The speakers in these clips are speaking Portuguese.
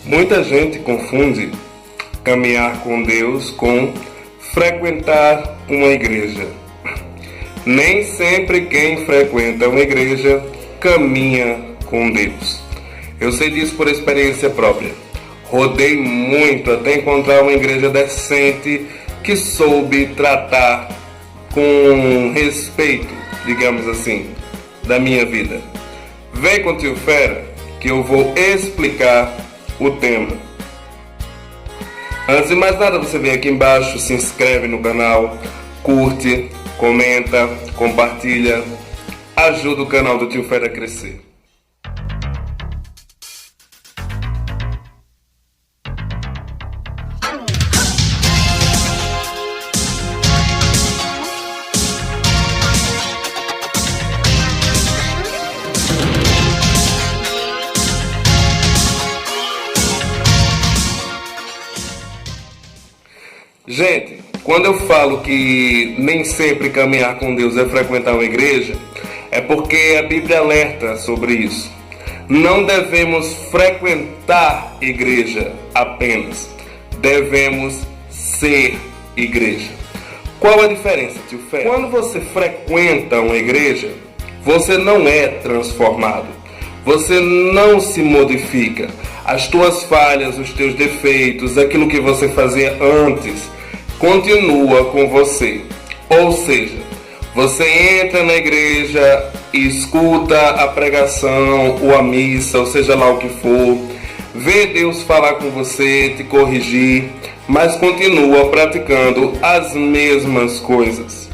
Muita gente confunde caminhar com Deus com frequentar uma igreja. Nem sempre quem frequenta uma igreja caminha com Deus. Eu sei disso por experiência própria. Rodei muito até encontrar uma igreja decente que soube tratar com respeito, digamos assim, da minha vida. Vem com o Tio Fera que eu vou explicar o tema. Antes de mais nada, você vem aqui embaixo, se inscreve no canal, curte, comenta, compartilha, ajuda o canal do Tio Fera a crescer. Gente, quando eu falo que nem sempre caminhar com Deus é frequentar uma igreja, é porque a Bíblia alerta sobre isso. Não devemos frequentar igreja apenas, devemos ser igreja. Qual a diferença, Tio Fé? Quando você frequenta uma igreja, você não é transformado, você não se modifica. As tuas falhas, os teus defeitos, aquilo que você fazia antes, continua com você. Ou seja, você entra na igreja e escuta a pregação ou a missa, ou seja lá o que for, vê Deus falar com você, te corrigir, mas continua praticando as mesmas coisas.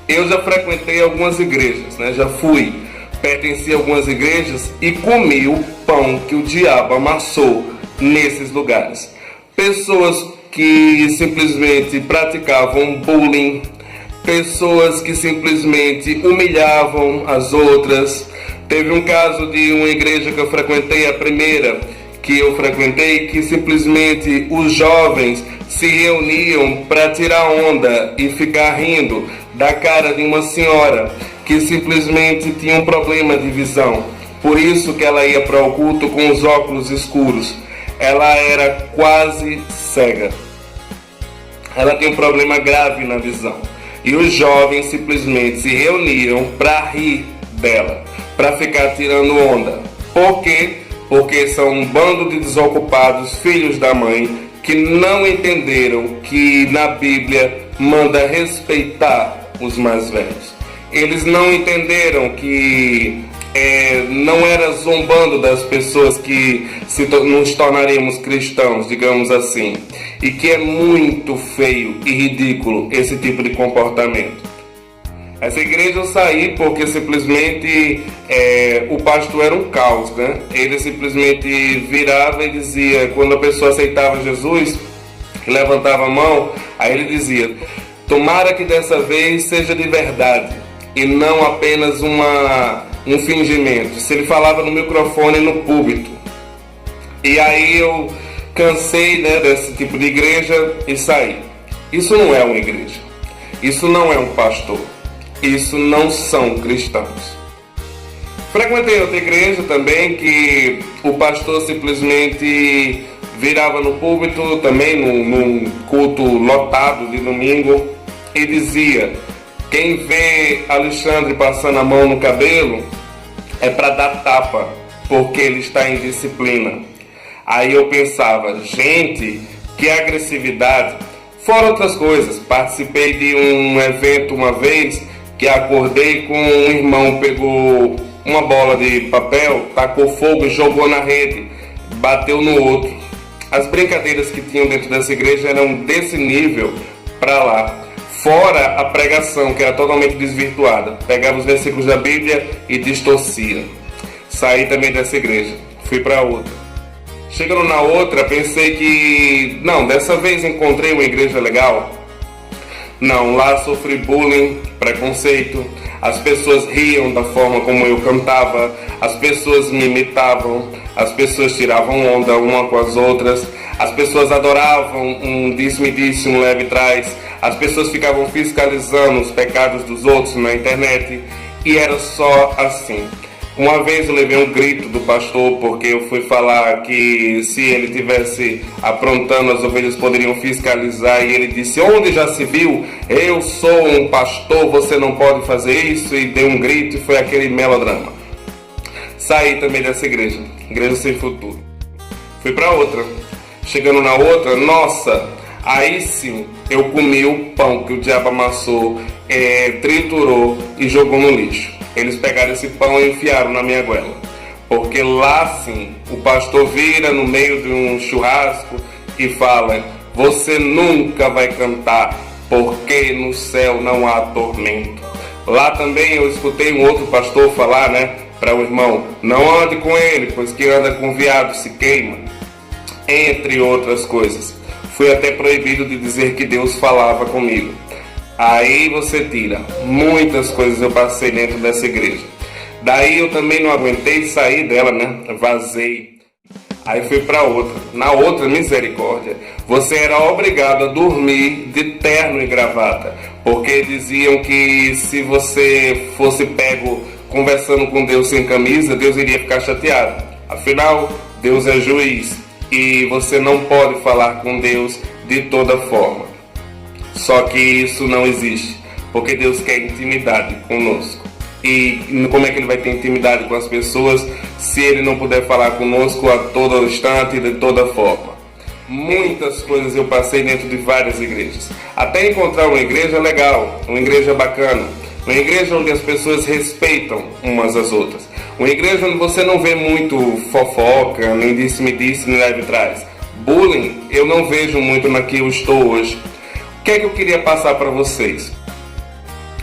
Eu já frequentei algumas igrejas, já pertenci a algumas igrejas e comi o pão que o diabo amassou nesses lugares. Pessoas que simplesmente praticavam bullying, pessoas que simplesmente humilhavam as outras. Teve um caso de uma igreja que eu frequentei, a primeira que eu frequentei, que simplesmente os jovens se reuniam para tirar onda e ficar rindo da cara de uma senhora que simplesmente tinha um problema de visão. Por isso que ela ia para o culto com os óculos escuros. Ela era quase cega. Ela tem um problema grave na visão. E os jovens simplesmente se reuniam para rir dela, para ficar tirando onda. Por quê? Porque são um bando de desocupados, filhos da mãe, que não entenderam que na Bíblia manda respeitar os mais velhos. Eles não entenderam que não era zombando das pessoas que nos tornaríamos cristãos, digamos assim, e que é muito feio e ridículo esse tipo de comportamento. Essa igreja eu saí porque simplesmente o pastor era um caos, Ele simplesmente virava e dizia, quando a pessoa aceitava Jesus, levantava a mão, aí ele dizia: tomara que dessa vez seja de verdade e não apenas um fingimento. Se ele falava no microfone e no púlpito. E aí eu cansei desse tipo de igreja e saí. Isso não é uma igreja, isso não é um pastor, isso não são cristãos. Frequentei outra igreja também que o pastor simplesmente virava no púlpito, também num culto lotado de domingo, e dizia: quem vê Alexandre passando a mão no cabelo é para dar tapa, porque ele está em disciplina. Aí eu pensava, gente, que agressividade. Fora outras coisas, participei de um evento uma vez que acordei com um irmão, pegou uma bola de papel, tacou fogo e jogou na rede, bateu no outro. As brincadeiras que tinham dentro dessa igreja eram desse nível para lá. Fora a pregação, que era totalmente desvirtuada. Pegava os versículos da Bíblia e distorcia. Saí também dessa igreja, fui para outra. Chegando na outra, pensei que, não, dessa vez encontrei uma igreja legal. Não, lá sofri bullying, preconceito. As pessoas riam da forma como eu cantava, as pessoas me imitavam, as pessoas tiravam onda uma com as outras, as pessoas adoravam um disse-me-disse, um leve-trás, as pessoas ficavam fiscalizando os pecados dos outros na internet, e era só assim. Uma vez eu levei um grito do pastor porque eu fui falar que se ele tivesse aprontando, as ovelhas poderiam fiscalizar, e ele disse: onde já se viu? Eu sou um pastor, você não pode fazer isso. E deu um grito e foi aquele melodrama. Saí também dessa igreja sem futuro. Fui para outra. Chegando na outra, nossa, aí sim eu comi o pão que o diabo amassou, triturou e jogou no lixo. Eles pegaram esse pão e enfiaram na minha goela. Porque lá sim, o pastor vira no meio de um churrasco e fala: você nunca vai cantar, porque no céu não há tormento. Lá também eu escutei um outro pastor falar, para o irmão: não ande com ele, pois que anda com viado se queima. Entre outras coisas. Fui até proibido de dizer que Deus falava comigo. Aí você tira. Muitas coisas eu passei dentro dessa igreja. Daí eu também não aguentei sair dela, Vazei. Aí fui para outra. Na outra, misericórdia, você era obrigado a dormir de terno e gravata, porque diziam que se você fosse pego conversando com Deus sem camisa, Deus iria ficar chateado. Afinal, Deus é juiz e você não pode falar com Deus de toda forma. Só que isso não existe, porque Deus quer intimidade conosco. E como é que Ele vai ter intimidade com as pessoas se Ele não puder falar conosco a todo instante e de toda forma? Muitas coisas eu passei dentro de várias igrejas, até encontrar uma igreja legal, uma igreja bacana, uma igreja onde as pessoas respeitam umas às outras, uma igreja onde você não vê muito fofoca, nem disse-me-disse, nem leve trás. Bullying eu não vejo muito na que eu estou hoje. O que é que eu queria passar para vocês?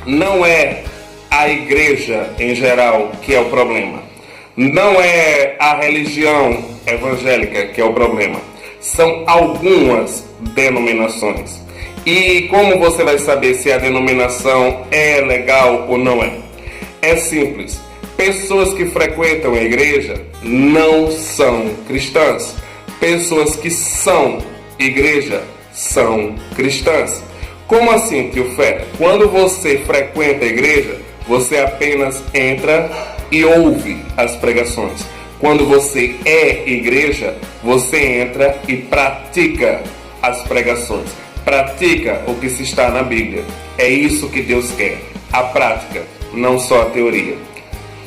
Não é a igreja em geral que é o problema. Não é a religião evangélica que é o problema. São algumas denominações. E como você vai saber se a denominação é legal ou não é? É simples. Pessoas que frequentam a igreja não são cristãs. Pessoas que são igreja são cristãs. Como assim, tio Fera? Quando você frequenta a igreja, você apenas entra e ouve as pregações. Quando você é igreja, você entra e pratica as pregações. Pratica o que se está na Bíblia. É isso que Deus quer. A prática, não só a teoria.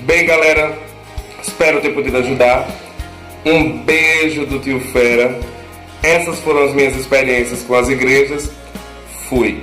Bem, galera, espero ter podido ajudar. Um beijo do tio Fera. Essas foram as minhas experiências com as igrejas. Fui.